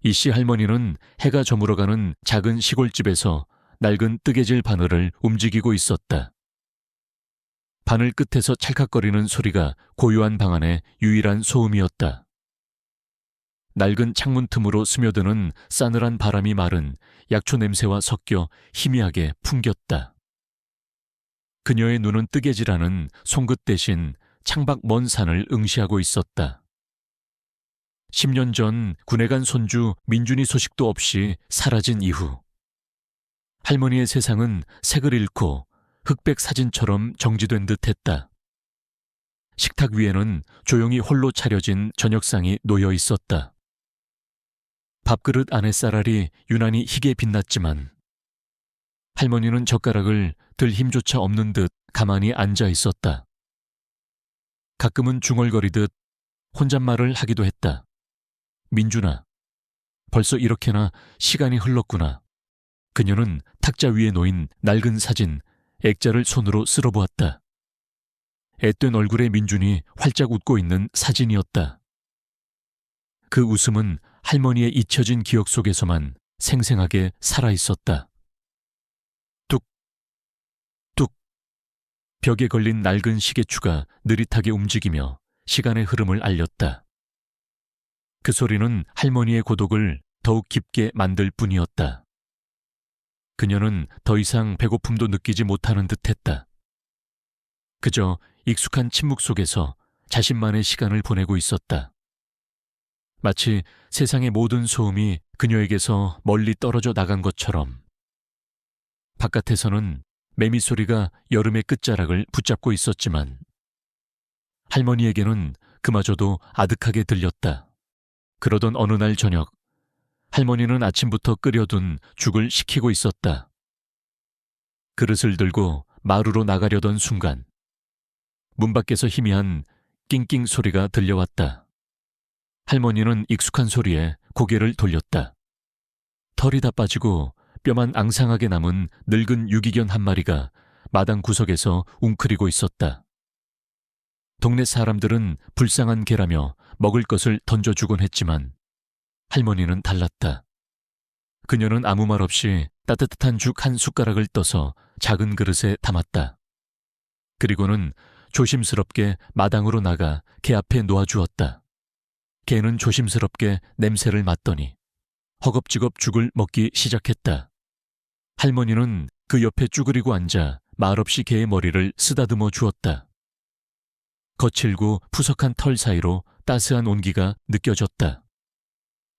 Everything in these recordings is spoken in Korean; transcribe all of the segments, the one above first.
이씨 할머니는 해가 저물어가는 작은 시골집에서 낡은 뜨개질 바늘을 움직이고 있었다. 바늘 끝에서 찰칵거리는 소리가 고요한 방 안의 유일한 소음이었다. 낡은 창문 틈으로 스며드는 싸늘한 바람이 마른 약초 냄새와 섞여 희미하게 풍겼다. 그녀의 눈은 뜨개질하는 송긋 대신 창밖 먼 산을 응시하고 있었다. 10년 전 군에 간 손주 민준이 소식도 없이 사라진 이후 할머니의 세상은 색을 잃고 흑백 사진처럼 정지된 듯했다. 식탁 위에는 조용히 홀로 차려진 저녁상이 놓여 있었다. 밥그릇 안의 쌀알이 유난히 희게 빛났지만 할머니는 젓가락을 들 힘조차 없는 듯 가만히 앉아 있었다. 가끔은 중얼거리듯 혼잣말을 하기도 했다. 민준아, 벌써 이렇게나 시간이 흘렀구나. 그녀는 탁자 위에 놓인 낡은 사진, 액자를 손으로 쓸어보았다. 앳된 얼굴의 민준이 활짝 웃고 있는 사진이었다. 그 웃음은 할머니의 잊혀진 기억 속에서만 생생하게 살아있었다. 뚝, 뚝. 벽에 걸린 낡은 시계추가 느릿하게 움직이며 시간의 흐름을 알렸다. 그 소리는 할머니의 고독을 더욱 깊게 만들 뿐이었다. 그녀는 더 이상 배고픔도 느끼지 못하는 듯했다. 그저 익숙한 침묵 속에서 자신만의 시간을 보내고 있었다. 마치 세상의 모든 소음이 그녀에게서 멀리 떨어져 나간 것처럼. 바깥에서는 매미 소리가 여름의 끝자락을 붙잡고 있었지만 할머니에게는 그마저도 아득하게 들렸다. 그러던 어느 날 저녁, 할머니는 아침부터 끓여둔 죽을 식히고 있었다. 그릇을 들고 마루로 나가려던 순간 문 밖에서 희미한 낑낑 소리가 들려왔다. 할머니는 익숙한 소리에 고개를 돌렸다. 털이 다 빠지고 뼈만 앙상하게 남은 늙은 유기견 한 마리가 마당 구석에서 웅크리고 있었다. 동네 사람들은 불쌍한 개라며 먹을 것을 던져주곤 했지만 할머니는 달랐다. 그녀는 아무 말 없이 따뜻한 죽 한 숟가락을 떠서 작은 그릇에 담았다. 그리고는 조심스럽게 마당으로 나가 개 앞에 놓아주었다. 개는 조심스럽게 냄새를 맡더니 허겁지겁 죽을 먹기 시작했다. 할머니는 그 옆에 쭈그리고 앉아 말없이 개의 머리를 쓰다듬어 주었다. 거칠고 푸석한 털 사이로 따스한 온기가 느껴졌다.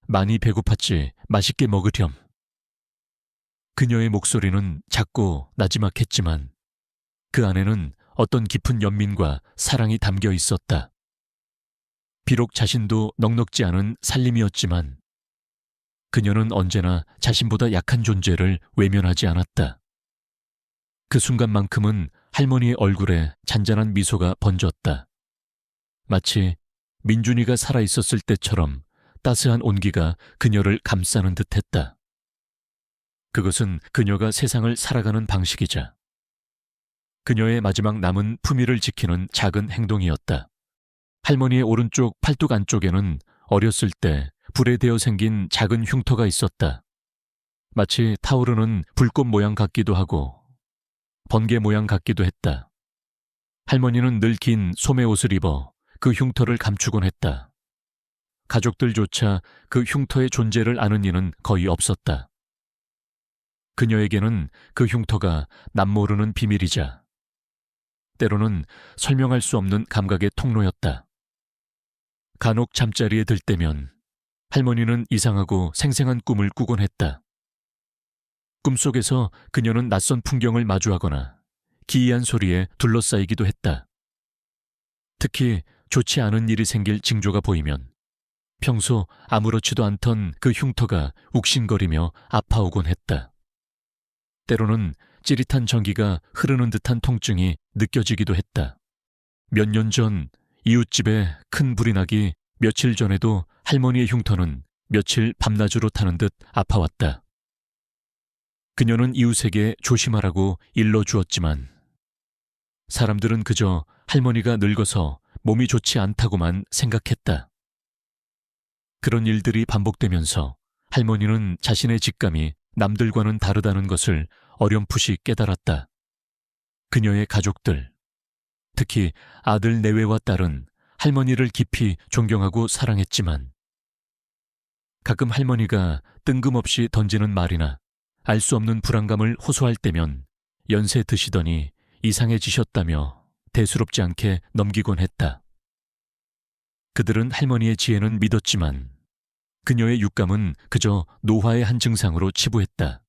많이 배고팠지 맛있게 먹으렴. 그녀의 목소리는 작고 나지막했지만 그 안에는 어떤 깊은 연민과 사랑이 담겨 있었다. 비록 자신도 넉넉지 않은 살림이었지만 그녀는 언제나 자신보다 약한 존재를 외면하지 않았다. 그 순간만큼은 할머니의 얼굴에 잔잔한 미소가 번졌다. 마치 민준이가 살아있었을 때처럼 따스한 온기가 그녀를 감싸는 듯했다. 그것은 그녀가 세상을 살아가는 방식이자 그녀의 마지막 남은 품위를 지키는 작은 행동이었다. 할머니의 오른쪽 팔뚝 안쪽에는 어렸을 때 불에 대어 생긴 작은 흉터가 있었다. 마치 타오르는 불꽃 모양 같기도 하고 번개 모양 같기도 했다. 할머니는 늘 긴 소매 옷을 입어 그 흉터를 감추곤 했다. 가족들조차 그 흉터의 존재를 아는 이는 거의 없었다. 그녀에게는 그 흉터가 남모르는 비밀이자 때로는 설명할 수 없는 감각의 통로였다. 간혹 잠자리에 들 때면 할머니는 이상하고 생생한 꿈을 꾸곤 했다. 꿈속에서 그녀는 낯선 풍경을 마주하거나 기이한 소리에 둘러싸이기도 했다. 특히 좋지 않은 일이 생길 징조가 보이면 평소 아무렇지도 않던 그 흉터가 욱신거리며 아파오곤 했다. 때로는 찌릿한 전기가 흐르는 듯한 통증이 느껴지기도 했다. 몇 년 전 이웃집에 큰 불이 나기 며칠 전에도 할머니의 흉터는 며칠 밤낮으로 타는 듯 아파왔다. 그녀는 이웃에게 조심하라고 일러주었지만 사람들은 그저 할머니가 늙어서 몸이 좋지 않다고만 생각했다. 그런 일들이 반복되면서 할머니는 자신의 직감이 남들과는 다르다는 것을 어렴풋이 깨달았다. 그녀의 가족들, 특히 아들 내외와 딸은 할머니를 깊이 존경하고 사랑했지만 가끔 할머니가 뜬금없이 던지는 말이나 알 수 없는 불안감을 호소할 때면 연세 드시더니 이상해지셨다며 대수롭지 않게 넘기곤 했다. 그들은 할머니의 지혜는 믿었지만 그녀의 육감은 그저 노화의 한 증상으로 치부했다.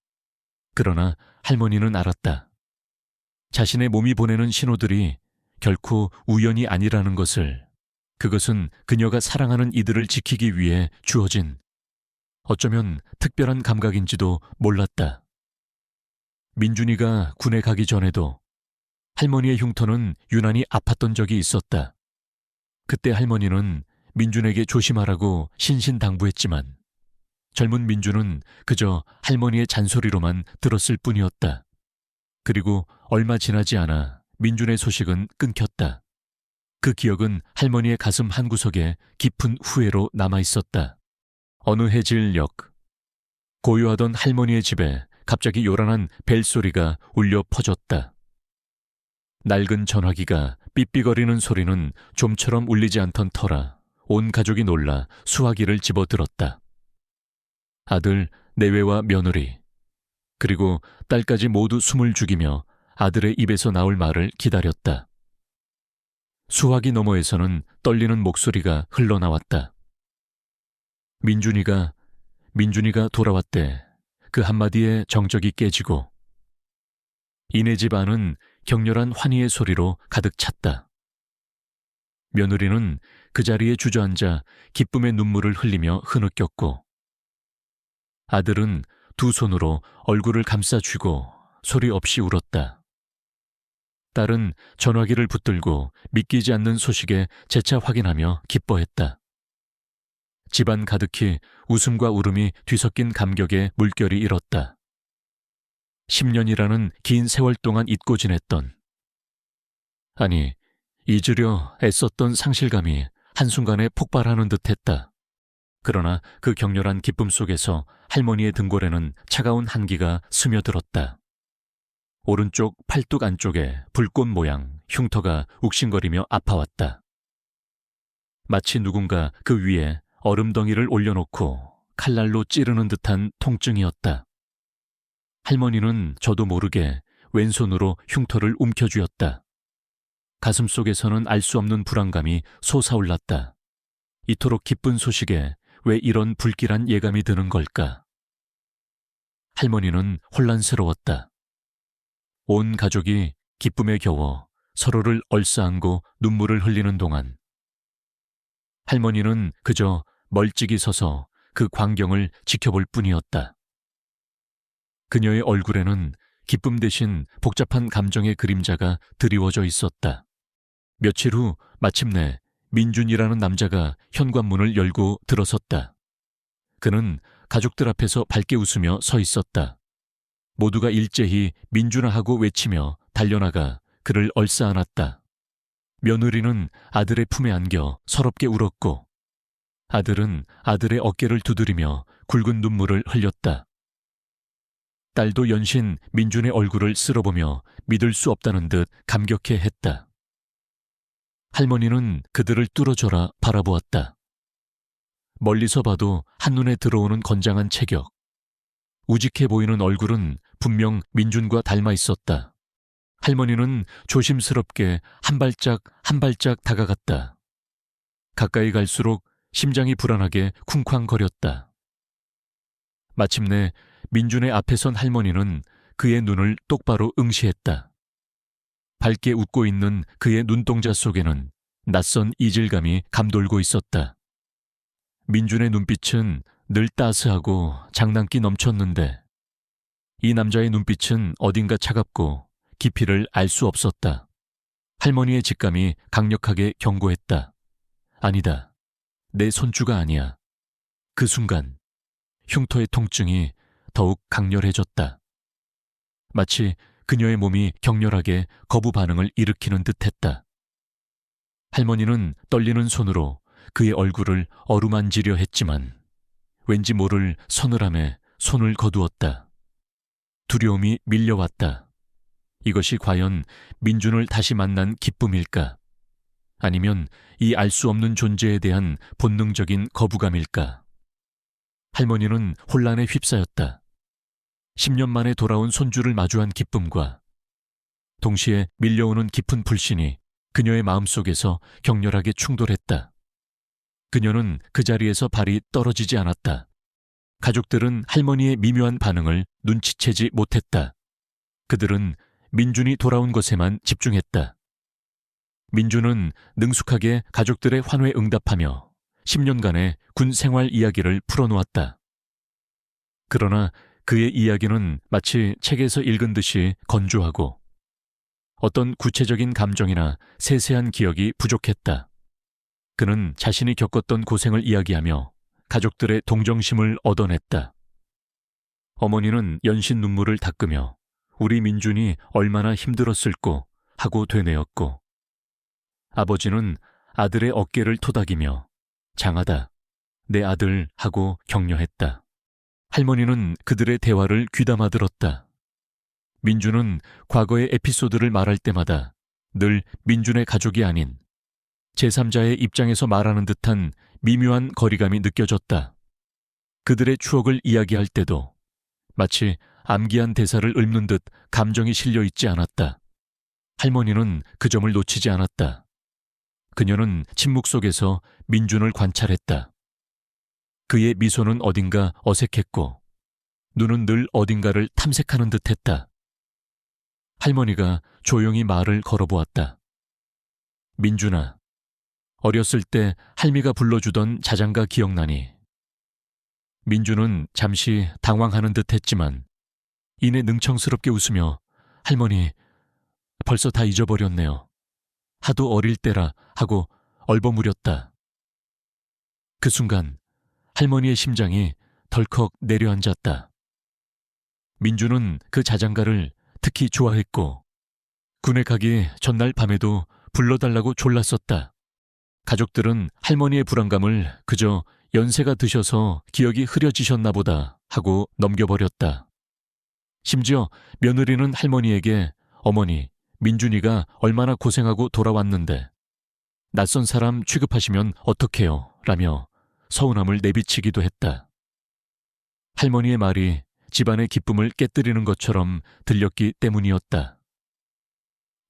그러나 할머니는 알았다. 자신의 몸이 보내는 신호들이 결코 우연이 아니라는 것을, 그것은 그녀가 사랑하는 이들을 지키기 위해 주어진 어쩌면 특별한 감각인지도 몰랐다. 민준이가 군에 가기 전에도 할머니의 흉터는 유난히 아팠던 적이 있었다. 그때 할머니는 민준에게 조심하라고 신신당부했지만 젊은 민준은 그저 할머니의 잔소리로만 들었을 뿐이었다. 그리고 얼마 지나지 않아 민준의 소식은 끊겼다. 그 기억은 할머니의 가슴 한구석에 깊은 후회로 남아있었다. 어느 해질녘, 고요하던 할머니의 집에 갑자기 요란한 벨소리가 울려 퍼졌다. 낡은 전화기가 삐삐거리는 소리는 좀처럼 울리지 않던 터라 온 가족이 놀라 수화기를 집어들었다. 아들, 내외와 며느리, 그리고 딸까지 모두 숨을 죽이며 아들의 입에서 나올 말을 기다렸다. 수화기 너머에서는 떨리는 목소리가 흘러나왔다. 민준이가 돌아왔대. 그 한마디에 정적이 깨지고 이내 집 안은 격렬한 환희의 소리로 가득 찼다. 며느리는 그 자리에 주저앉아 기쁨의 눈물을 흘리며 흐느꼈고 아들은 두 손으로 얼굴을 감싸쥐고 소리 없이 울었다. 딸은 전화기를 붙들고 믿기지 않는 소식에 재차 확인하며 기뻐했다. 집안 가득히 웃음과 울음이 뒤섞인 감격의 물결이 일었다. 10년이라는 긴 세월 동안 잊고 지냈던, 아니, 잊으려 애썼던 상실감이 한순간에 폭발하는 듯했다. 그러나 그 격렬한 기쁨 속에서 할머니의 등골에는 차가운 한기가 스며들었다. 오른쪽 팔뚝 안쪽에 불꽃 모양 흉터가 욱신거리며 아파왔다. 마치 누군가 그 위에 얼음덩이를 올려놓고 칼날로 찌르는 듯한 통증이었다. 할머니는 저도 모르게 왼손으로 흉터를 움켜쥐었다. 가슴속에서는 알 수 없는 불안감이 솟아올랐다. 이토록 기쁜 소식에 왜 이런 불길한 예감이 드는 걸까? 할머니는 혼란스러웠다. 온 가족이 기쁨에 겨워 서로를 얼싸안고 눈물을 흘리는 동안 할머니는 그저 멀찍이 서서 그 광경을 지켜볼 뿐이었다. 그녀의 얼굴에는 기쁨 대신 복잡한 감정의 그림자가 드리워져 있었다. 며칠 후 마침내 민준이라는 남자가 현관문을 열고 들어섰다. 그는 가족들 앞에서 밝게 웃으며 서 있었다. 모두가 일제히 민준아 하고 외치며 달려나가 그를 얼싸안았다. 며느리는 아들의 품에 안겨 서럽게 울었고 아들은 아들의 어깨를 두드리며 굵은 눈물을 흘렸다. 딸도 연신 민준의 얼굴을 쓸어보며 믿을 수 없다는 듯 감격해 했다. 할머니는 그들을 뚫어져라 바라보았다. 멀리서 봐도 한눈에 들어오는 건장한 체격, 우직해 보이는 얼굴은 분명 민준과 닮아 있었다. 할머니는 조심스럽게 한 발짝 한 발짝 다가갔다. 가까이 갈수록 심장이 불안하게 쿵쾅거렸다. 마침내 민준의 앞에 선 할머니는 그의 눈을 똑바로 응시했다. 밝게 웃고 있는 그의 눈동자 속에는 낯선 이질감이 감돌고 있었다. 민준의 눈빛은 늘 따스하고 장난기 넘쳤는데 이 남자의 눈빛은 어딘가 차갑고 깊이를 알 수 없었다. 할머니의 직감이 강력하게 경고했다. 아니다. 내 손주가 아니야. 그 순간 흉터의 통증이 더욱 강렬해졌다. 마치 그녀의 몸이 격렬하게 거부 반응을 일으키는 듯했다. 할머니는 떨리는 손으로 그의 얼굴을 어루만지려 했지만 왠지 모를 서늘함에 손을 거두었다. 두려움이 밀려왔다. 이것이 과연 민준을 다시 만난 기쁨일까? 아니면 이 알 수 없는 존재에 대한 본능적인 거부감일까? 할머니는 혼란에 휩싸였다. 10년 만에 돌아온 손주를 마주한 기쁨과 동시에 밀려오는 깊은 불신이 그녀의 마음속에서 격렬하게 충돌했다. 그녀는 그 자리에서 발이 떨어지지 않았다. 가족들은 할머니의 미묘한 반응을 눈치채지 못했다. 그들은 민준이 돌아온 것에만 집중했다. 민준은 능숙하게 가족들의 환호에 응답하며 10년간의 군 생활 이야기를 풀어놓았다. 그러나 그의 이야기는 마치 책에서 읽은 듯이 건조하고 어떤 구체적인 감정이나 세세한 기억이 부족했다. 그는 자신이 겪었던 고생을 이야기하며 가족들의 동정심을 얻어냈다. 어머니는 연신 눈물을 닦으며 우리 민준이 얼마나 힘들었을꼬 하고 되뇌었고, 아버지는 아들의 어깨를 토닥이며 장하다, 내 아들 하고 격려했다. 할머니는 그들의 대화를 귀담아 들었다. 민준은 과거의 에피소드를 말할 때마다 늘 민준의 가족이 아닌 제3자의 입장에서 말하는 듯한 미묘한 거리감이 느껴졌다. 그들의 추억을 이야기할 때도 마치 암기한 대사를 읊는 듯 감정이 실려 있지 않았다. 할머니는 그 점을 놓치지 않았다. 그녀는 침묵 속에서 민준을 관찰했다. 그의 미소는 어딘가 어색했고 눈은 늘 어딘가를 탐색하는 듯했다. 할머니가 조용히 말을 걸어보았다. 민준아, 어렸을 때 할미가 불러주던 자장가 기억나니? 민준은 잠시 당황하는 듯했지만 이내 능청스럽게 웃으며 할머니, 벌써 다 잊어버렸네요. 하도 어릴 때라 하고 얼버무렸다. 그 순간 할머니의 심장이 덜컥 내려앉았다. 민준은 그 자장가를 특히 좋아했고 군에 가기 전날 밤에도 불러달라고 졸랐었다. 가족들은 할머니의 불안감을 그저 연세가 드셔서 기억이 흐려지셨나 보다 하고 넘겨버렸다. 심지어 며느리는 할머니에게 어머니, 민준이가 얼마나 고생하고 돌아왔는데 낯선 사람 취급하시면 어떡해요? 라며 서운함을 내비치기도 했다. 할머니의 말이 집안의 기쁨을 깨뜨리는 것처럼 들렸기 때문이었다.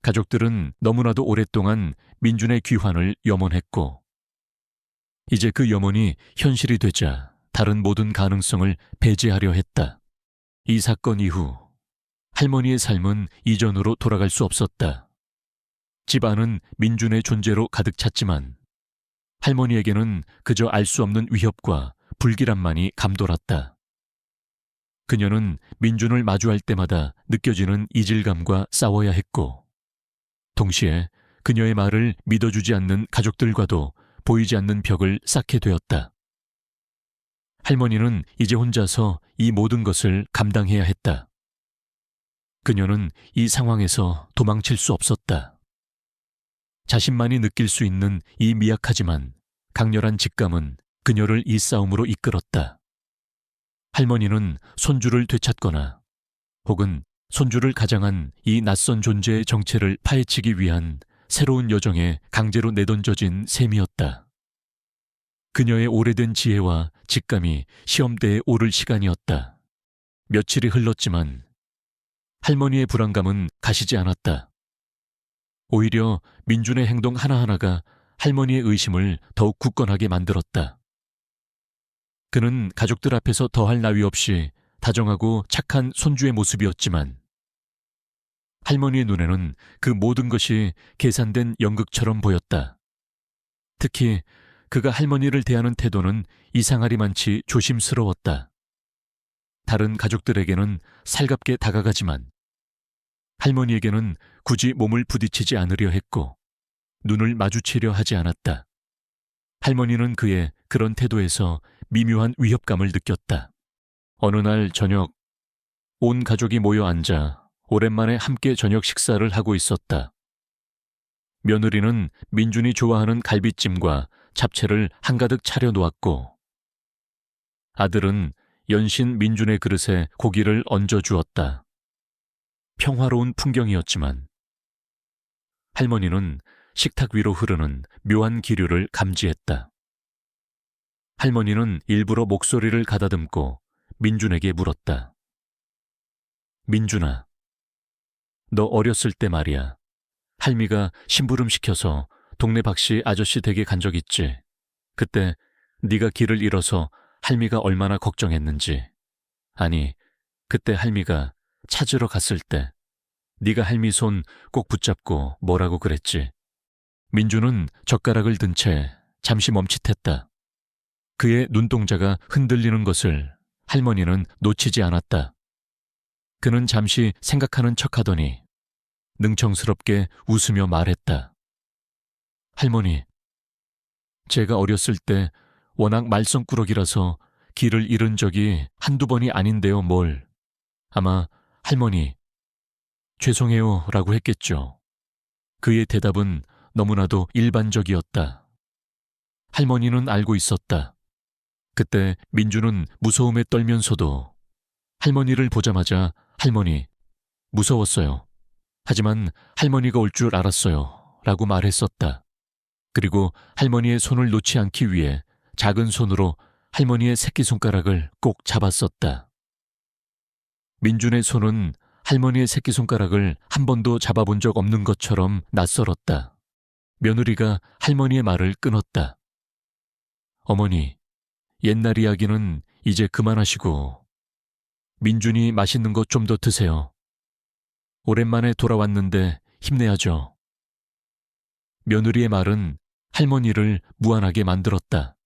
가족들은 너무나도 오랫동안 민준의 귀환을 염원했고 이제 그 염원이 현실이 되자 다른 모든 가능성을 배제하려 했다. 이 사건 이후 할머니의 삶은 이전으로 돌아갈 수 없었다. 집안은 민준의 존재로 가득 찼지만 할머니에게는 그저 알 수 없는 위협과 불길함만이 감돌았다. 그녀는 민준을 마주할 때마다 느껴지는 이질감과 싸워야 했고 동시에 그녀의 말을 믿어주지 않는 가족들과도 보이지 않는 벽을 쌓게 되었다. 할머니는 이제 혼자서 이 모든 것을 감당해야 했다. 그녀는 이 상황에서 도망칠 수 없었다. 자신만이 느낄 수 있는 이 미약하지만 강렬한 직감은 그녀를 이 싸움으로 이끌었다. 할머니는 손주를 되찾거나 혹은 손주를 가장한 이 낯선 존재의 정체를 파헤치기 위한 새로운 여정에 강제로 내던져진 셈이었다. 그녀의 오래된 지혜와 직감이 시험대에 오를 시간이었다. 며칠이 흘렀지만 할머니의 불안감은 가시지 않았다. 오히려 민준의 행동 하나하나가 할머니의 의심을 더욱 굳건하게 만들었다. 그는 가족들 앞에서 더할 나위 없이 다정하고 착한 손주의 모습이었지만 할머니의 눈에는 그 모든 것이 계산된 연극처럼 보였다. 특히 그가 할머니를 대하는 태도는 이상하리만치 조심스러웠다. 다른 가족들에게는 살갑게 다가가지만 할머니에게는 굳이 몸을 부딪히지 않으려 했고 눈을 마주치려 하지 않았다. 할머니는 그의 그런 태도에서 미묘한 위협감을 느꼈다. 어느 날 저녁, 온 가족이 모여 앉아 오랜만에 함께 저녁 식사를 하고 있었다. 며느리는 민준이 좋아하는 갈비찜과 잡채를 한가득 차려놓았고 아들은 연신 민준의 그릇에 고기를 얹어 주었다. 평화로운 풍경이었지만 할머니는 식탁 위로 흐르는 묘한 기류를 감지했다. 할머니는 일부러 목소리를 가다듬고 민준에게 물었다. 민준아, 너 어렸을 때 말이야. 할미가 심부름 시켜서 동네 박씨 아저씨 댁에 간 적 있지? 그때 네가 길을 잃어서 할미가 얼마나 걱정했는지. 아니, 그때 할미가 찾으러 갔을 때 네가 할미 손 꼭 붙잡고 뭐라고 그랬지? 민준은 젓가락을 든 채 잠시 멈칫했다. 그의 눈동자가 흔들리는 것을 할머니는 놓치지 않았다. 그는 잠시 생각하는 척하더니 능청스럽게 웃으며 말했다. 할머니, 제가 어렸을 때 워낙 말썽꾸러기라서 길을 잃은 적이 한두 번이 아닌데요, 뭘. 아마 할머니, 죄송해요 라고 했겠죠. 그의 대답은 너무나도 일반적이었다. 할머니는 알고 있었다. 그때 민주는 무서움에 떨면서도 할머니를 보자마자 할머니, 무서웠어요. 하지만 할머니가 올 줄 알았어요 라고 말했었다. 그리고 할머니의 손을 놓지 않기 위해 작은 손으로 할머니의 새끼손가락을 꼭 잡았었다. 민준의 손은 할머니의 새끼손가락을 한 번도 잡아본 적 없는 것처럼 낯설었다. 며느리가 할머니의 말을 끊었다. 어머니, 옛날 이야기는 이제 그만하시고 민준이 맛있는 것 좀 더 드세요. 오랜만에 돌아왔는데 힘내야죠. 며느리의 말은 할머니를 무안하게 만들었다.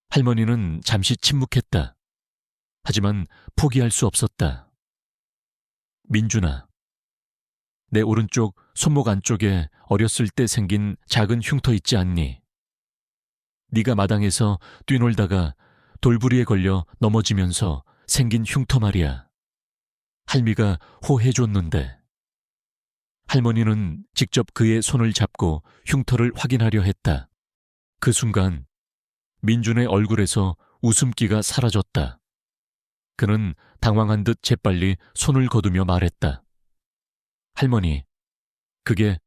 할머니는 잠시 침묵했다. 하지만 포기할 수 없었다. 민준아, 내 오른쪽 손목 안쪽에 어렸을 때 생긴 작은 흉터 있지 않니? 네가 마당에서 뛰놀다가 돌부리에 걸려 넘어지면서 생긴 흉터 말이야. 할미가 호해줬는데. 할머니는 직접 그의 손을 잡고 흉터를 확인하려 했다. 그 순간 민준의 얼굴에서 웃음기가 사라졌다. 그는 당황한 듯 재빨리 손을 거두며 말했다. 할머니, 그게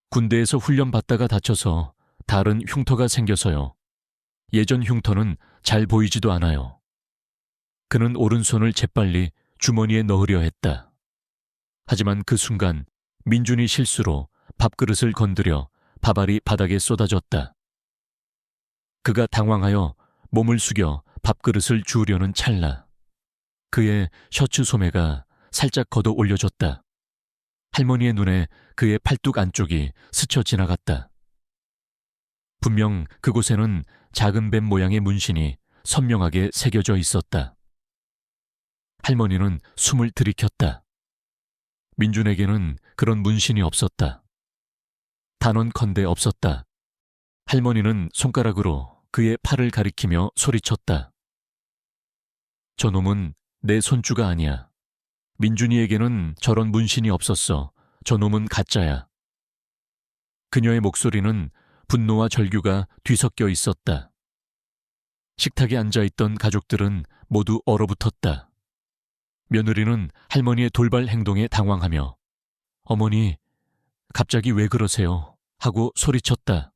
군대에서 훈련받다가 다쳐서 다른 흉터가 생겨서요. 예전 흉터는 잘 보이지도 않아요. 그는 오른손을 재빨리 주머니에 넣으려 했다. 하지만 그 순간 민준이 실수로 밥그릇을 건드려 밥알이 바닥에 쏟아졌다. 그가 당황하여 몸을 숙여 밥그릇을 주우려는 찰나 그의 셔츠 소매가 살짝 걷어 올려졌다. 할머니의 눈에 그의 팔뚝 안쪽이 스쳐 지나갔다. 분명 그곳에는 작은 뱀 모양의 문신이 선명하게 새겨져 있었다. 할머니는 숨을 들이켰다. 민준에게는 그런 문신이 없었다. 단언컨대 없었다. 할머니는 손가락으로 그의 팔을 가리키며 소리쳤다. 저놈은 내 손주가 아니야. 민준이에게는 저런 문신이 없었어. 저놈은 가짜야. 그녀의 목소리는 분노와 절규가 뒤섞여 있었다. 식탁에 앉아있던 가족들은 모두 얼어붙었다. 며느리는 할머니의 돌발 행동에 당황하며 어머니, 갑자기 왜 그러세요? 하고 소리쳤다.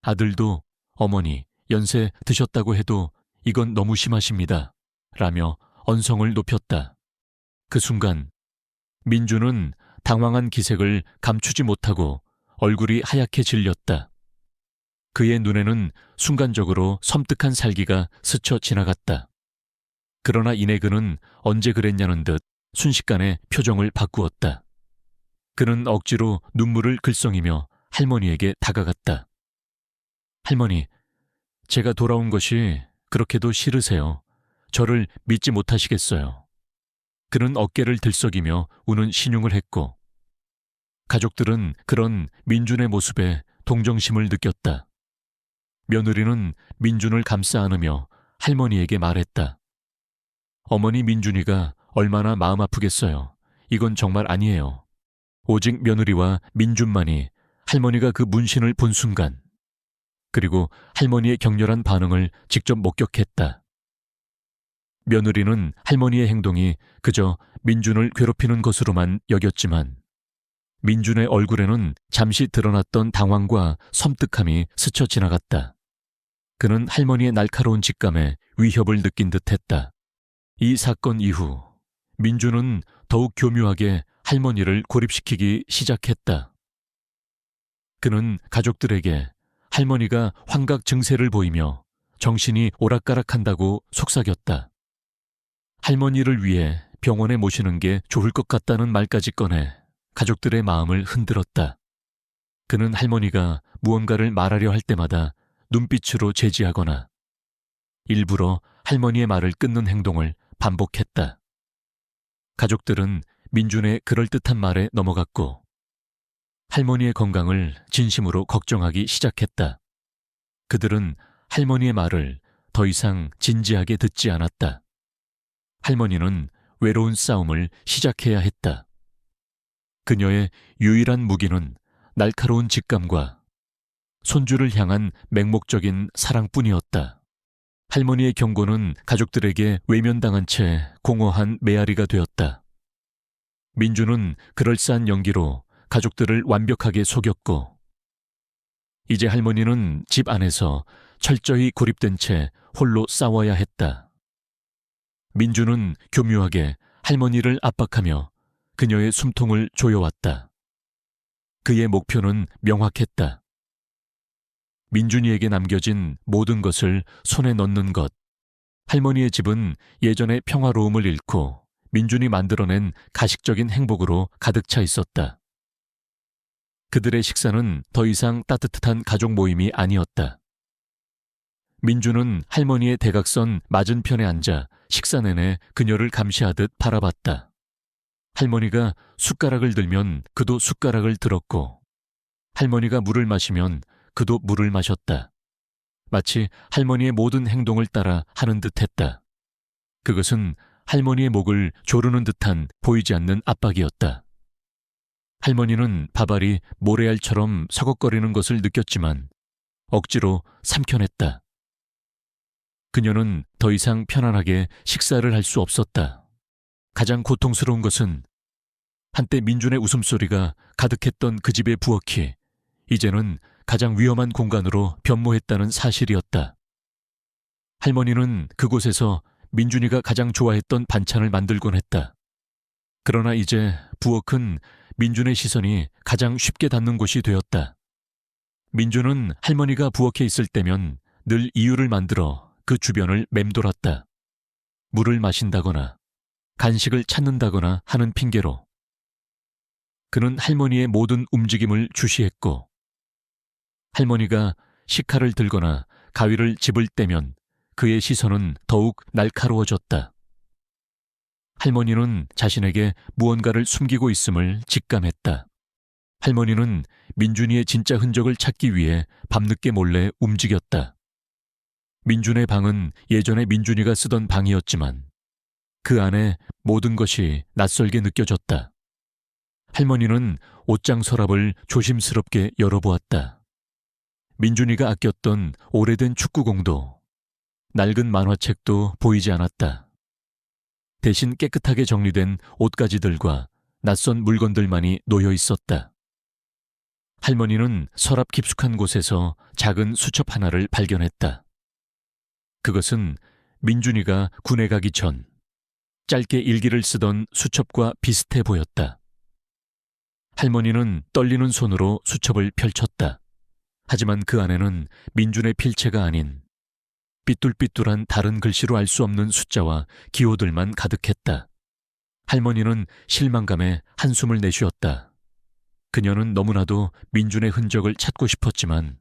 아들도 어머니, 연세 드셨다고 해도 이건 너무 심하십니다. 라며 언성을 높였다. 그 순간 민주는 당황한 기색을 감추지 못하고 얼굴이 하얗게 질렸다. 그의 눈에는 순간적으로 섬뜩한 살기가 스쳐 지나갔다. 그러나 이내 그는 언제 그랬냐는 듯 순식간에 표정을 바꾸었다. 그는 억지로 눈물을 글썽이며 할머니에게 다가갔다. 할머니, 제가 돌아온 것이 그렇게도 싫으세요. 저를 믿지 못하시겠어요. 그는 어깨를 들썩이며 우는 신용을 했고 가족들은 그런 민준의 모습에 동정심을 느꼈다. 며느리는 민준을 감싸 안으며 할머니에게 말했다. 어머니 민준이가 얼마나 마음 아프겠어요. 이건 정말 아니에요. 오직 며느리와 민준만이 할머니가 그 문신을 본 순간 그리고 할머니의 격렬한 반응을 직접 목격했다. 며느리는 할머니의 행동이 그저 민준을 괴롭히는 것으로만 여겼지만 민준의 얼굴에는 잠시 드러났던 당황과 섬뜩함이 스쳐 지나갔다. 그는 할머니의 날카로운 직감에 위협을 느낀 듯했다. 이 사건 이후 민준은 더욱 교묘하게 할머니를 고립시키기 시작했다. 그는 가족들에게 할머니가 환각 증세를 보이며 정신이 오락가락한다고 속삭였다. 할머니를 위해 병원에 모시는 게 좋을 것 같다는 말까지 꺼내 가족들의 마음을 흔들었다. 그는 할머니가 무언가를 말하려 할 때마다 눈빛으로 제지하거나 일부러 할머니의 말을 끊는 행동을 반복했다. 가족들은 민준의 그럴듯한 말에 넘어갔고 할머니의 건강을 진심으로 걱정하기 시작했다. 그들은 할머니의 말을 더 이상 진지하게 듣지 않았다. 할머니는 외로운 싸움을 시작해야 했다. 그녀의 유일한 무기는 날카로운 직감과 손주를 향한 맹목적인 사랑뿐이었다. 할머니의 경고는 가족들에게 외면당한 채 공허한 메아리가 되었다. 민주는 그럴싸한 연기로 가족들을 완벽하게 속였고 이제 할머니는 집 안에서 철저히 고립된 채 홀로 싸워야 했다. 민주는 교묘하게 할머니를 압박하며 그녀의 숨통을 조여왔다. 그의 목표는 명확했다. 민준이에게 남겨진 모든 것을 손에 넣는 것. 할머니의 집은 예전의 평화로움을 잃고 민준이 만들어낸 가식적인 행복으로 가득 차 있었다. 그들의 식사는 더 이상 따뜻한 가족 모임이 아니었다. 민준은 할머니의 대각선 맞은편에 앉아 식사 내내 그녀를 감시하듯 바라봤다. 할머니가 숟가락을 들면 그도 숟가락을 들었고 할머니가 물을 마시면 그도 물을 마셨다. 마치 할머니의 모든 행동을 따라 하는 듯했다. 그것은 할머니의 목을 조르는 듯한 보이지 않는 압박이었다. 할머니는 밥알이 모래알처럼 서걱거리는 것을 느꼈지만 억지로 삼켜냈다. 그녀는 더 이상 편안하게 식사를 할 수 없었다. 가장 고통스러운 것은 한때 민준의 웃음소리가 가득했던 그 집의 부엌이 이제는 가장 위험한 공간으로 변모했다는 사실이었다. 할머니는 그곳에서 민준이가 가장 좋아했던 반찬을 만들곤 했다. 그러나 이제 부엌은 민준의 시선이 가장 쉽게 닿는 곳이 되었다. 민준은 할머니가 부엌에 있을 때면 늘 이유를 만들어 그 주변을 맴돌았다. 물을 마신다거나 간식을 찾는다거나 하는 핑계로. 그는 할머니의 모든 움직임을 주시했고 할머니가 식칼을 들거나 가위를 집을 때면 그의 시선은 더욱 날카로워졌다. 할머니는 자신에게 무언가를 숨기고 있음을 직감했다. 할머니는 민준이의 진짜 흔적을 찾기 위해 밤늦게 몰래 움직였다. 민준의 방은 예전에 민준이가 쓰던 방이었지만 그 안에 모든 것이 낯설게 느껴졌다. 할머니는 옷장 서랍을 조심스럽게 열어보았다. 민준이가 아꼈던 오래된 축구공도 낡은 만화책도 보이지 않았다. 대신 깨끗하게 정리된 옷가지들과 낯선 물건들만이 놓여 있었다. 할머니는 서랍 깊숙한 곳에서 작은 수첩 하나를 발견했다. 그것은 민준이가 군에 가기 전 짧게 일기를 쓰던 수첩과 비슷해 보였다. 할머니는 떨리는 손으로 수첩을 펼쳤다. 하지만 그 안에는 민준의 필체가 아닌 삐뚤삐뚤한 다른 글씨로 알 수 없는 숫자와 기호들만 가득했다. 할머니는 실망감에 한숨을 내쉬었다. 그녀는 너무나도 민준의 흔적을 찾고 싶었지만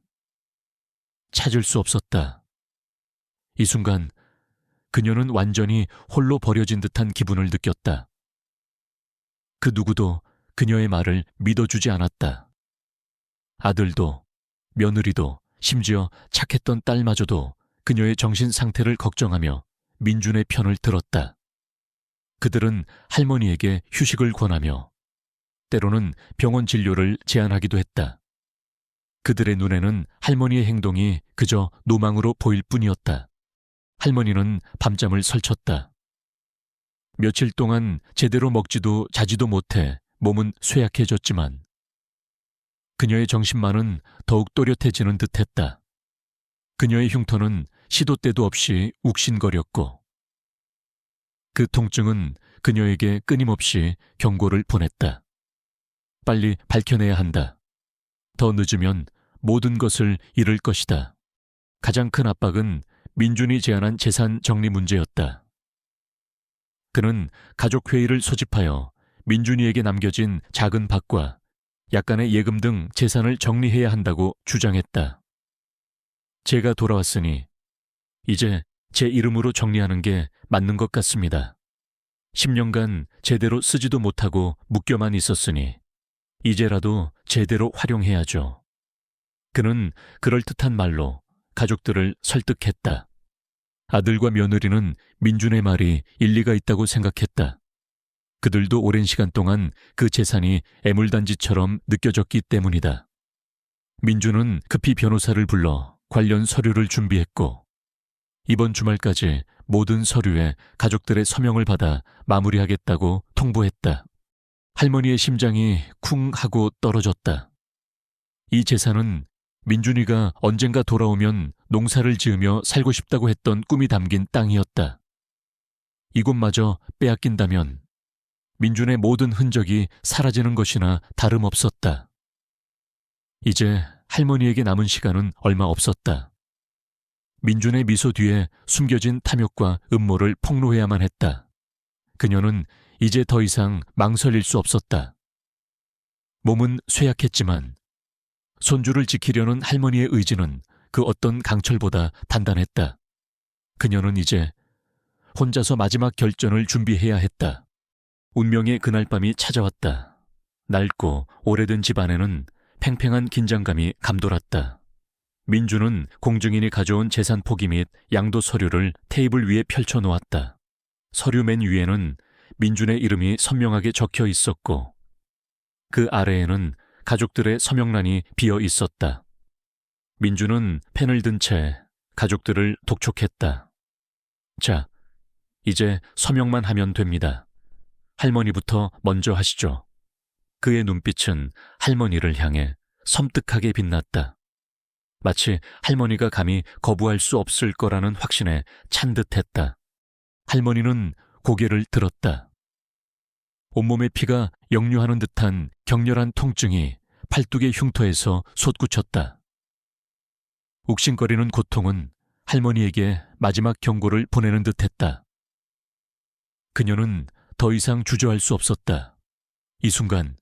찾을 수 없었다. 이 순간 그녀는 완전히 홀로 버려진 듯한 기분을 느꼈다. 그 누구도 그녀의 말을 믿어주지 않았다. 아들도, 며느리도, 심지어 착했던 딸마저도 그녀의 정신 상태를 걱정하며 민준의 편을 들었다. 그들은 할머니에게 휴식을 권하며 때로는 병원 진료를 제안하기도 했다. 그들의 눈에는 할머니의 행동이 그저 노망으로 보일 뿐이었다. 할머니는 밤잠을 설쳤다. 며칠 동안 제대로 먹지도 자지도 못해 몸은 쇠약해졌지만 그녀의 정신만은 더욱 또렷해지는 듯했다. 그녀의 흉터는 시도 때도 없이 욱신거렸고 그 통증은 그녀에게 끊임없이 경고를 보냈다. 빨리 밝혀내야 한다. 더 늦으면 모든 것을 잃을 것이다. 가장 큰 압박은 민준이 제안한 재산 정리 문제였다. 그는 가족회의를 소집하여 민준이에게 남겨진 작은 밭과 약간의 예금 등 재산을 정리해야 한다고 주장했다. 제가 돌아왔으니 이제 제 이름으로 정리하는 게 맞는 것 같습니다. 10년간 제대로 쓰지도 못하고 묶여만 있었으니 이제라도 제대로 활용해야죠. 그는 그럴듯한 말로 가족들을 설득했다. 아들과 며느리는 민준의 말이 일리가 있다고 생각했다. 그들도 오랜 시간 동안 그 재산이 애물단지처럼 느껴졌기 때문이다. 민준은 급히 변호사를 불러 관련 서류를 준비했고 이번 주말까지 모든 서류에 가족들의 서명을 받아 마무리하겠다고 통보했다. 할머니의 심장이 쿵 하고 떨어졌다. 이 재산은 민준이가 언젠가 돌아오면 농사를 지으며 살고 싶다고 했던 꿈이 담긴 땅이었다. 이곳마저 빼앗긴다면 민준의 모든 흔적이 사라지는 것이나 다름없었다. 이제 할머니에게 남은 시간은 얼마 없었다. 민준의 미소 뒤에 숨겨진 탐욕과 음모를 폭로해야만 했다. 그녀는 이제 더 이상 망설일 수 없었다. 몸은 쇠약했지만 손주를 지키려는 할머니의 의지는 그 어떤 강철보다 단단했다. 그녀는 이제 혼자서 마지막 결전을 준비해야 했다. 운명의 그날 밤이 찾아왔다. 낡고 오래된 집 안에는 팽팽한 긴장감이 감돌았다. 민주는 공증인이 가져온 재산 포기 및 양도 서류를 테이블 위에 펼쳐놓았다. 서류 맨 위에는 민준의 이름이 선명하게 적혀 있었고 그 아래에는 가족들의 서명란이 비어 있었다. 민주는 펜을 든 채 가족들을 독촉했다. 자, 이제 서명만 하면 됩니다. 할머니부터 먼저 하시죠. 그의 눈빛은 할머니를 향해 섬뜩하게 빛났다. 마치 할머니가 감히 거부할 수 없을 거라는 확신에 찬 듯했다. 할머니는 고개를 들었다. 온몸의 피가 역류하는 듯한 격렬한 통증이 팔뚝의 흉터에서 솟구쳤다. 욱신거리는 고통은 할머니에게 마지막 경고를 보내는 듯했다. 그녀는 더 이상 주저할 수 없었다. 이 순간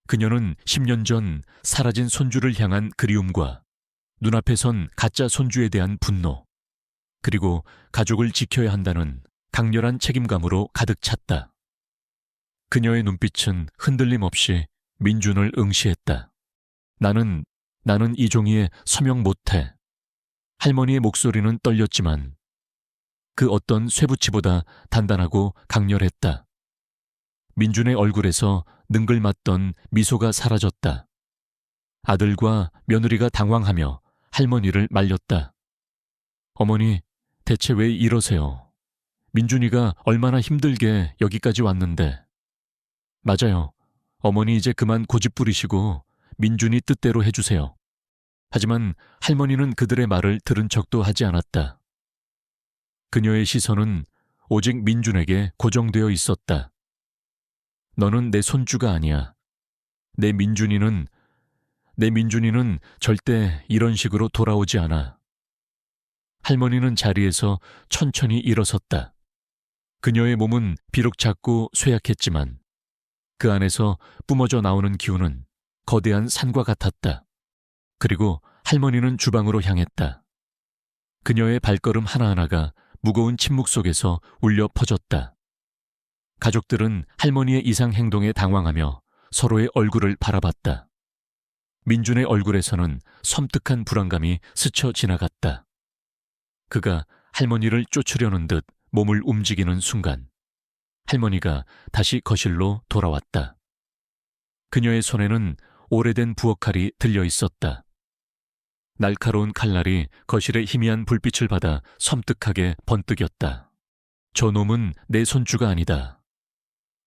그녀는 10년 전 사라진 손주를 향한 그리움과 눈앞에 선 가짜 손주에 대한 분노, 그리고 가족을 지켜야 한다는 강렬한 책임감으로 가득 찼다. 그녀의 눈빛은 흔들림 없이 민준을 응시했다. 나는 이종희에 서명 못해. 할머니의 목소리는 떨렸지만 그 어떤 쇠붙이보다 단단하고 강렬했다. 민준의 얼굴에서 능글맞던 미소가 사라졌다. 아들과 며느리가 당황하며 할머니를 말렸다. 어머니, 대체 왜 이러세요? 민준이가 얼마나 힘들게 여기까지 왔는데. 맞아요. 어머니 이제 그만 고집 부리시고 민준이 뜻대로 해주세요. 하지만 할머니는 그들의 말을 들은 척도 하지 않았다. 그녀의 시선은 오직 민준에게 고정되어 있었다. 너는 내 손주가 아니야. 내 민준이는 절대 이런 식으로 돌아오지 않아. 할머니는 자리에서 천천히 일어섰다. 그녀의 몸은 비록 작고 쇠약했지만 그 안에서 뿜어져 나오는 기운은 거대한 산과 같았다. 그리고 할머니는 주방으로 향했다. 그녀의 발걸음 하나하나가 무거운 침묵 속에서 울려 퍼졌다. 가족들은 할머니의 이상 행동에 당황하며 서로의 얼굴을 바라봤다. 민준의 얼굴에서는 섬뜩한 불안감이 스쳐 지나갔다. 그가 할머니를 쫓으려는 듯 몸을 움직이는 순간 할머니가 다시 거실로 돌아왔다. 그녀의 손에는 오래된 부엌칼이 들려 있었다. 날카로운 칼날이 거실의 희미한 불빛을 받아 섬뜩하게 번뜩였다. 저놈은 내 손주가 아니다.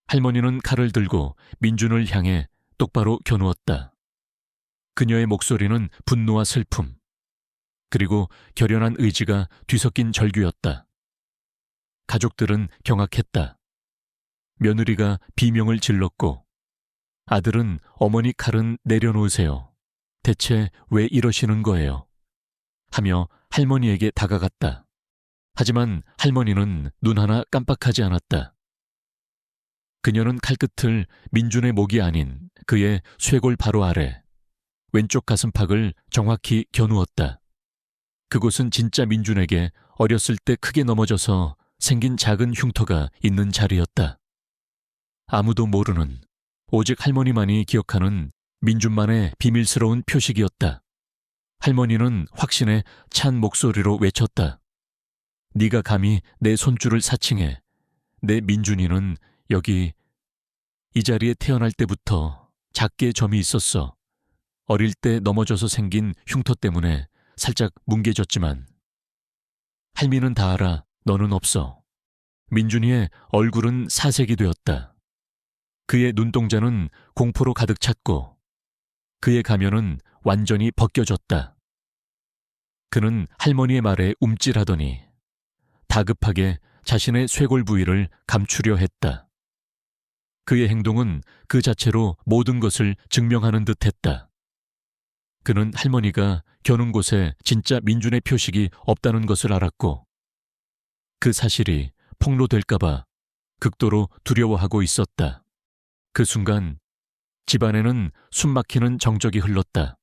할머니는 칼을 들고 민준을 향해 똑바로 겨누었다. 그녀의 목소리는 분노와 슬픔, 그리고 결연한 의지가 뒤섞인 절규였다. 가족들은 경악했다. 며느리가 비명을 질렀고 아들은 어머니 칼은 내려놓으세요. 대체 왜 이러시는 거예요? 하며 할머니에게 다가갔다. 하지만 할머니는 눈 하나 깜빡하지 않았다. 그녀는 칼끝을 민준의 목이 아닌 그의 쇄골 바로 아래, 왼쪽 가슴팍을 정확히 겨누었다. 그곳은 진짜 민준에게 어렸을 때 크게 넘어져서 생긴 작은 흉터가 있는 자리였다. 아무도 모르는, 오직 할머니만이 기억하는 민준만의 비밀스러운 표식이었다. 할머니는 확신에 찬 목소리로 외쳤다. 네가 감히 내 손줄을 사칭해. 내 민준이는 여기, 이 자리에 태어날 때부터 작게 점이 있었어. 어릴 때 넘어져서 생긴 흉터 때문에 살짝 뭉개졌지만. 할미는 다 알아. 너는 없어. 민준이의 얼굴은 사색이 되었다. 그의 눈동자는 공포로 가득 찼고 그의 가면은 완전히 벗겨졌다. 그는 할머니의 말에 움찔하더니 다급하게 자신의 쇄골 부위를 감추려 했다. 그의 행동은 그 자체로 모든 것을 증명하는 듯했다. 그는 할머니가 겨눈 곳에 진짜 민준의 표식이 없다는 것을 알았고 그 사실이 폭로될까봐 극도로 두려워하고 있었다. 그 순간 집안에는 숨막히는 정적이 흘렀다.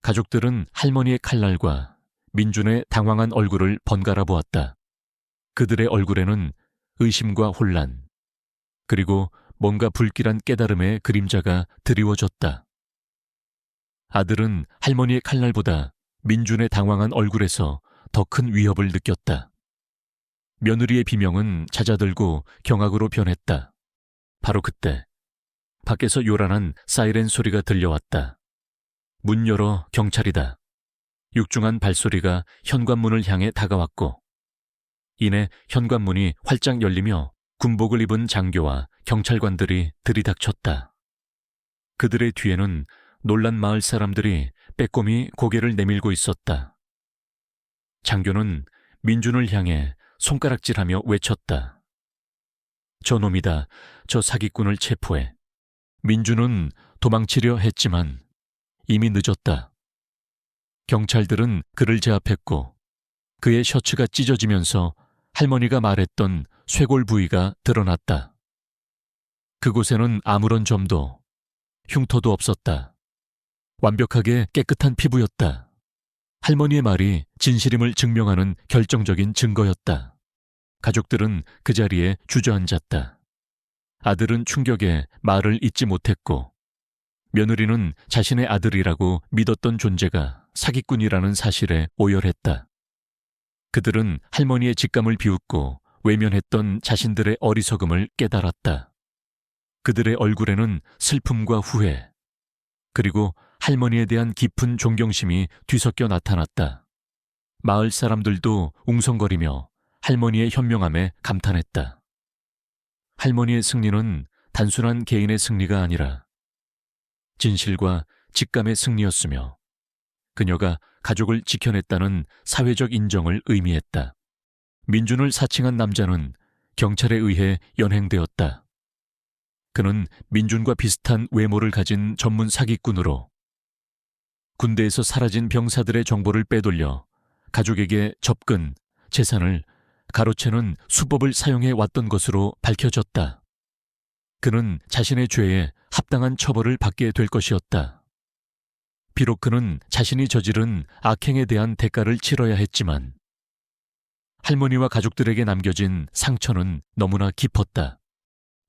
가족들은 할머니의 칼날과 민준의 당황한 얼굴을 번갈아 보았다. 그들의 얼굴에는 의심과 혼란, 그리고 뭔가 불길한 깨달음의 그림자가 드리워졌다. 아들은 할머니의 칼날보다 민준의 당황한 얼굴에서 더 큰 위협을 느꼈다. 며느리의 비명은 잦아들고 경악으로 변했다. 바로 그때 밖에서 요란한 사이렌 소리가 들려왔다. 문 열어 경찰이다. 육중한 발소리가 현관문을 향해 다가왔고 이내 현관문이 활짝 열리며 군복을 입은 장교와 경찰관들이 들이닥쳤다. 그들의 뒤에는 놀란 마을 사람들이 빼꼼히 고개를 내밀고 있었다. 장교는 민준을 향해 손가락질하며 외쳤다. 저놈이다. 저 사기꾼을 체포해. 민준은 도망치려 했지만 이미 늦었다. 경찰들은 그를 제압했고 그의 셔츠가 찢어지면서 할머니가 말했던 쇄골 부위가 드러났다. 그곳에는 아무런 점도, 흉터도 없었다. 완벽하게 깨끗한 피부였다. 할머니의 말이 진실임을 증명하는 결정적인 증거였다. 가족들은 그 자리에 주저앉았다. 아들은 충격에 말을 잇지 못했고 며느리는 자신의 아들이라고 믿었던 존재가 사기꾼이라는 사실에 오열했다. 그들은 할머니의 직감을 비웃고 외면했던 자신들의 어리석음을 깨달았다. 그들의 얼굴에는 슬픔과 후회, 그리고 할머니에 대한 깊은 존경심이 뒤섞여 나타났다. 마을 사람들도 웅성거리며 할머니의 현명함에 감탄했다. 할머니의 승리는 단순한 개인의 승리가 아니라 진실과 직감의 승리였으며 그녀가 가족을 지켜냈다는 사회적 인정을 의미했다. 민준을 사칭한 남자는 경찰에 의해 연행되었다. 그는 민준과 비슷한 외모를 가진 전문 사기꾼으로 군대에서 사라진 병사들의 정보를 빼돌려 가족에게 접근, 재산을 가로채는 수법을 사용해 왔던 것으로 밝혀졌다. 그는 자신의 죄에 합당한 처벌을 받게 될 것이었다. 비록 그는 자신이 저지른 악행에 대한 대가를 치러야 했지만 할머니와 가족들에게 남겨진 상처는 너무나 깊었다.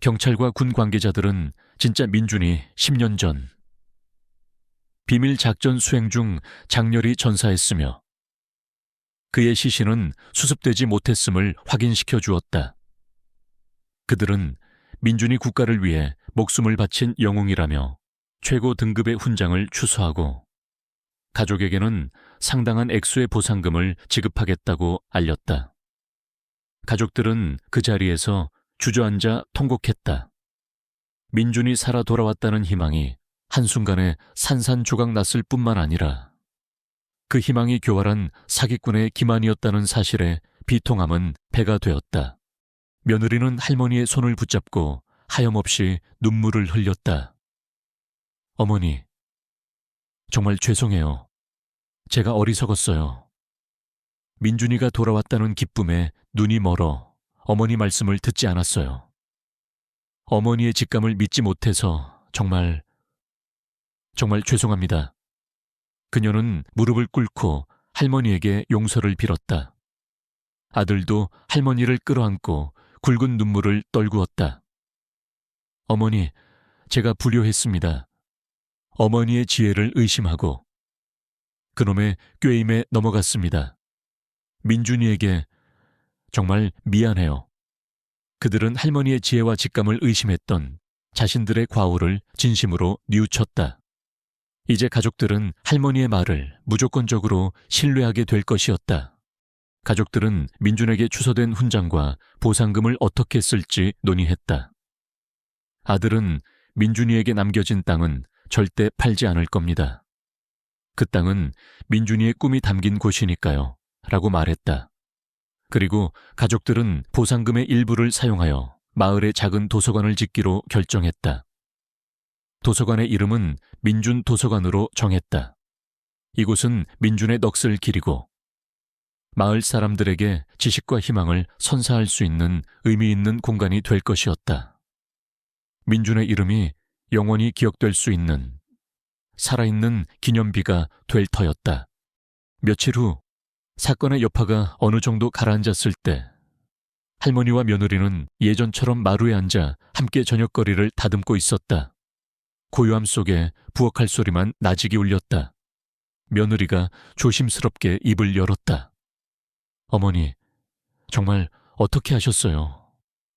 경찰과 군 관계자들은 진짜 민준이 10년 전 비밀 작전 수행 중 장렬히 전사했으며 그의 시신은 수습되지 못했음을 확인시켜 주었다. 그들은 민준이 국가를 위해 목숨을 바친 영웅이라며 최고 등급의 훈장을 추수하고 가족에게는 상당한 액수의 보상금을 지급하겠다고 알렸다. 가족들은 그 자리에서 주저앉아 통곡했다. 민준이 살아 돌아왔다는 희망이 한순간에 산산조각 났을 뿐만 아니라 그 희망이 교활한 사기꾼의 기만이었다는 사실에 비통함은 배가 되었다. 며느리는 할머니의 손을 붙잡고 하염없이 눈물을 흘렸다. 어머니, 정말 죄송해요. 제가 어리석었어요. 민준이가 돌아왔다는 기쁨에 눈이 멀어 어머니 말씀을 듣지 않았어요. 어머니의 직감을 믿지 못해서 정말 죄송합니다. 그녀는 무릎을 꿇고 할머니에게 용서를 빌었다. 아들도 할머니를 끌어안고 굵은 눈물을 떨구었다. 어머니, 제가 불효했습니다. 어머니의 지혜를 의심하고 그놈의 꾀임에 넘어갔습니다. 민준이에게 정말 미안해요. 그들은 할머니의 지혜와 직감을 의심했던 자신들의 과오를 진심으로 뉘우쳤다. 이제 가족들은 할머니의 말을 무조건적으로 신뢰하게 될 것이었다. 가족들은 민준에게 추서된 훈장과 보상금을 어떻게 쓸지 논의했다. 아들은 민준이에게 남겨진 땅은 절대 팔지 않을 겁니다. 그 땅은 민준이의 꿈이 담긴 곳이니까요. 라고 말했다. 그리고 가족들은 보상금의 일부를 사용하여 마을에 작은 도서관을 짓기로 결정했다. 도서관의 이름은 민준도서관으로 정했다. 이곳은 민준의 넋을 기리고 마을 사람들에게 지식과 희망을 선사할 수 있는 의미 있는 공간이 될 것이었다. 민준의 이름이 영원히 기억될 수 있는 살아있는 기념비가 될 터였다. 며칠 후 사건의 여파가 어느 정도 가라앉았을 때 할머니와 며느리는 예전처럼 마루에 앉아 함께 저녁거리를 다듬고 있었다. 고요함 속에 부엌할 소리만 나직이 울렸다. 며느리가 조심스럽게 입을 열었다. 어머니, 정말 어떻게 하셨어요?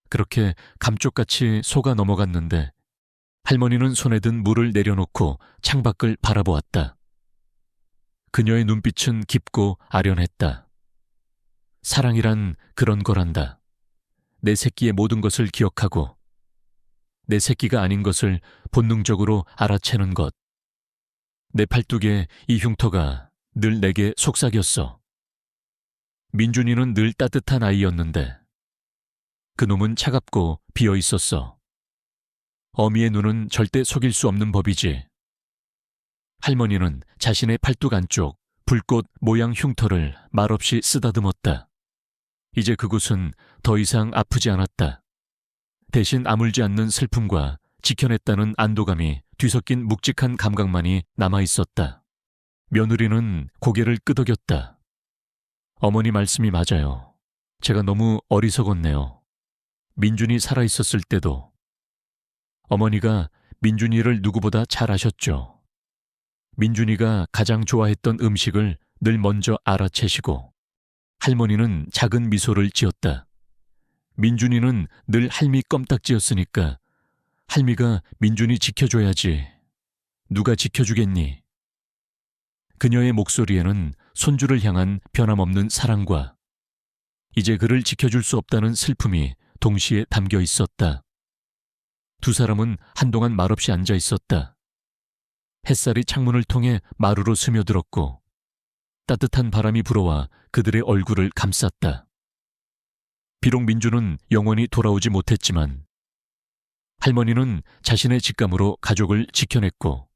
그렇게 감쪽같이 속아 넘어갔는데 할머니는 손에 든 물을 내려놓고 창밖을 바라보았다. 그녀의 눈빛은 깊고 아련했다. 사랑이란 그런 거란다. 내 새끼의 모든 것을 기억하고 내 새끼가 아닌 것을 본능적으로 알아채는 것. 내 팔뚝에 이 흉터가 늘 내게 속삭였어. 민준이는 늘 따뜻한 아이였는데 그놈은 차갑고 비어 있었어. 어미의 눈은 절대 속일 수 없는 법이지. 할머니는 자신의 팔뚝 안쪽 불꽃 모양 흉터를 말없이 쓰다듬었다. 이제 그곳은 더 이상 아프지 않았다. 대신 아물지 않는 슬픔과 지켜냈다는 안도감이 뒤섞인 묵직한 감각만이 남아있었다. 며느리는 고개를 끄덕였다. 어머니 말씀이 맞아요. 제가 너무 어리석었네요. 민준이 살아있었을 때도 어머니가 민준이를 누구보다 잘 아셨죠. 민준이가 가장 좋아했던 음식을 늘 먼저 알아채시고 할머니는 작은 미소를 지었다. 민준이는 늘 할미 껌딱지였으니까 할미가 민준이 지켜줘야지. 누가 지켜주겠니? 그녀의 목소리에는 손주를 향한 변함없는 사랑과 이제 그를 지켜줄 수 없다는 슬픔이 동시에 담겨 있었다. 두 사람은 한동안 말없이 앉아 있었다. 햇살이 창문을 통해 마루로 스며들었고 따뜻한 바람이 불어와 그들의 얼굴을 감쌌다. 비록 민준은 영원히 돌아오지 못했지만 할머니는 자신의 직감으로 가족을 지켜냈고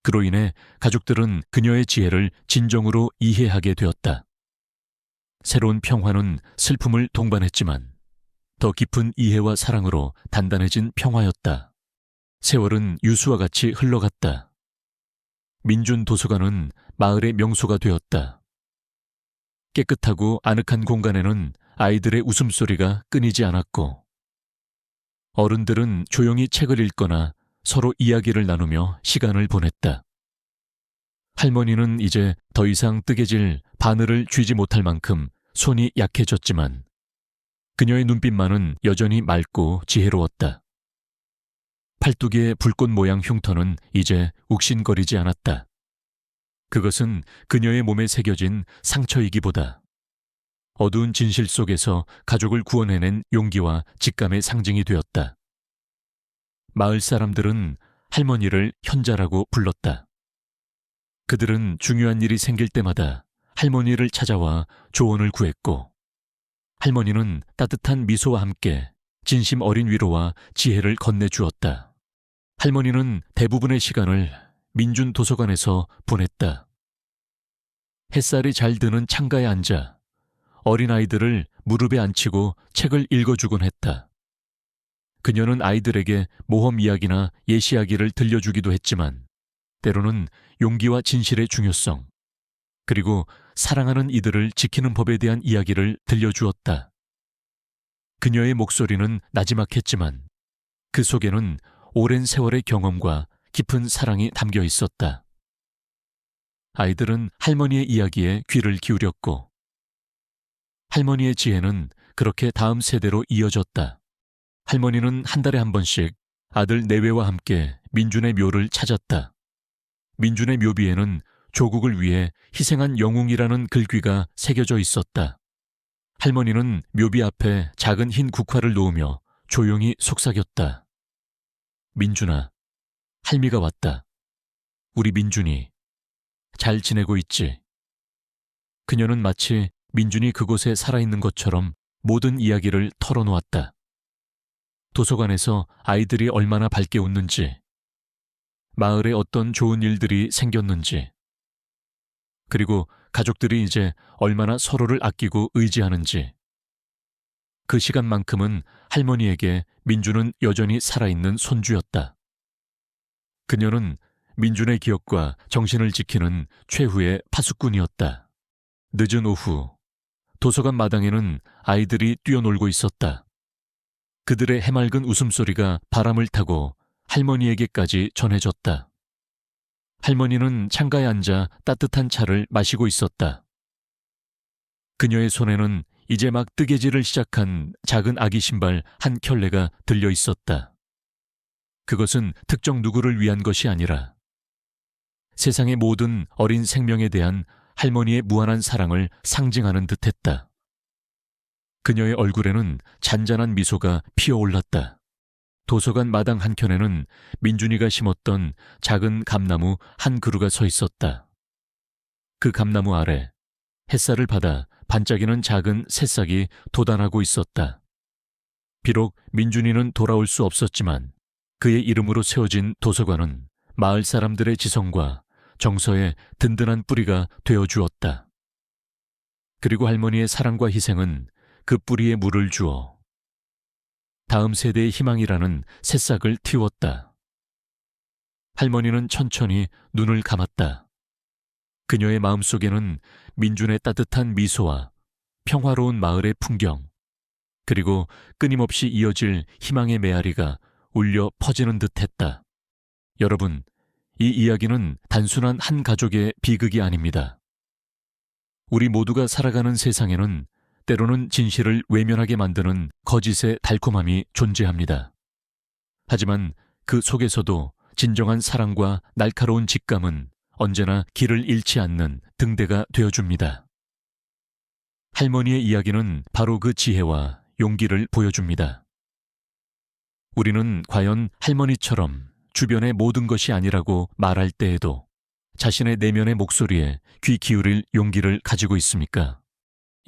그로 인해 가족들은 그녀의 지혜를 진정으로 이해하게 되었다. 새로운 평화는 슬픔을 동반했지만 더 깊은 이해와 사랑으로 단단해진 평화였다. 세월은 유수와 같이 흘러갔다. 민준 도서관은 마을의 명소가 되었다. 깨끗하고 아늑한 공간에는 아이들의 웃음소리가 끊이지 않았고 어른들은 조용히 책을 읽거나 서로 이야기를 나누며 시간을 보냈다. 할머니는 이제 더 이상 뜨개질 바늘을 쥐지 못할 만큼 손이 약해졌지만 그녀의 눈빛만은 여전히 맑고 지혜로웠다. 팔뚝의 불꽃 모양 흉터는 이제 욱신거리지 않았다. 그것은 그녀의 몸에 새겨진 상처이기보다 어두운 진실 속에서 가족을 구원해낸 용기와 직감의 상징이 되었다. 마을 사람들은 할머니를 현자라고 불렀다. 그들은 중요한 일이 생길 때마다 할머니를 찾아와 조언을 구했고, 할머니는 따뜻한 미소와 함께 진심 어린 위로와 지혜를 건네주었다. 할머니는 대부분의 시간을 민준 도서관에서 보냈다. 햇살이 잘 드는 창가에 앉아 어린아이들을 무릎에 앉히고 책을 읽어주곤 했다. 그녀는 아이들에게 모험 이야기나 예시 이야기를 들려주기도 했지만 때로는 용기와 진실의 중요성, 그리고 사랑하는 이들을 지키는 법에 대한 이야기를 들려주었다. 그녀의 목소리는 나지막했지만 그 속에는 오랜 세월의 경험과 깊은 사랑이 담겨 있었다. 아이들은 할머니의 이야기에 귀를 기울였고, 할머니의 지혜는 그렇게 다음 세대로 이어졌다. 할머니는 한 달에 한 번씩 아들 내외와 함께 민준의 묘를 찾았다. 민준의 묘비에는 조국을 위해 희생한 영웅이라는 글귀가 새겨져 있었다. 할머니는 묘비 앞에 작은 흰 국화를 놓으며 조용히 속삭였다. 민준아, 할미가 왔다. 우리 민준이 잘 지내고 있지? 그녀는 마치 민준이 그곳에 살아있는 것처럼 모든 이야기를 털어놓았다. 도서관에서 아이들이 얼마나 밝게 웃는지, 마을에 어떤 좋은 일들이 생겼는지, 그리고 가족들이 이제 얼마나 서로를 아끼고 의지하는지. 그 시간만큼은 할머니에게 민준은 여전히 살아있는 손주였다. 그녀는 민준의 기억과 정신을 지키는 최후의 파수꾼이었다. 늦은 오후, 도서관 마당에는 아이들이 뛰어놀고 있었다. 그들의 해맑은 웃음소리가 바람을 타고 할머니에게까지 전해졌다. 할머니는 창가에 앉아 따뜻한 차를 마시고 있었다. 그녀의 손에는 이제 막 뜨개질을 시작한 작은 아기 신발 한 켤레가 들려 있었다. 그것은 특정 누구를 위한 것이 아니라 세상의 모든 어린 생명에 대한 할머니의 무한한 사랑을 상징하는 듯했다. 그녀의 얼굴에는 잔잔한 미소가 피어올랐다. 도서관 마당 한켠에는 민준이가 심었던 작은 감나무 한 그루가 서 있었다. 그 감나무 아래 햇살을 받아 반짝이는 작은 새싹이 돋아나고 있었다. 비록 민준이는 돌아올 수 없었지만 그의 이름으로 세워진 도서관은 마을 사람들의 지성과 정서의 든든한 뿌리가 되어주었다. 그리고 할머니의 사랑과 희생은 그 뿌리에 물을 주어 다음 세대의 희망이라는 새싹을 틔웠다. 할머니는 천천히 눈을 감았다. 그녀의 마음속에는 민준의 따뜻한 미소와 평화로운 마을의 풍경, 그리고 끊임없이 이어질 희망의 메아리가 울려 퍼지는 듯했다. 여러분, 이 이야기는 단순한 한 가족의 비극이 아닙니다. 우리 모두가 살아가는 세상에는 때로는 진실을 외면하게 만드는 거짓의 달콤함이 존재합니다. 하지만 그 속에서도 진정한 사랑과 날카로운 직감은 언제나 길을 잃지 않는 등대가 되어줍니다. 할머니의 이야기는 바로 그 지혜와 용기를 보여줍니다. 우리는 과연 할머니처럼 주변의 모든 것이 아니라고 말할 때에도 자신의 내면의 목소리에 귀 기울일 용기를 가지고 있습니까?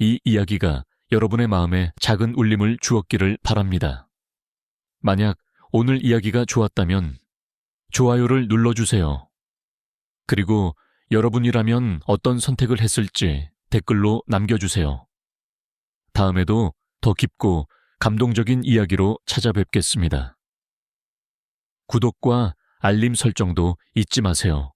이 이야기가 여러분의 마음에 작은 울림을 주었기를 바랍니다. 만약 오늘 이야기가 좋았다면 좋아요를 눌러주세요. 그리고 여러분이라면 어떤 선택을 했을지 댓글로 남겨주세요. 다음에도 더 깊고 감동적인 이야기로 찾아뵙겠습니다. 구독과 알림 설정도 잊지 마세요.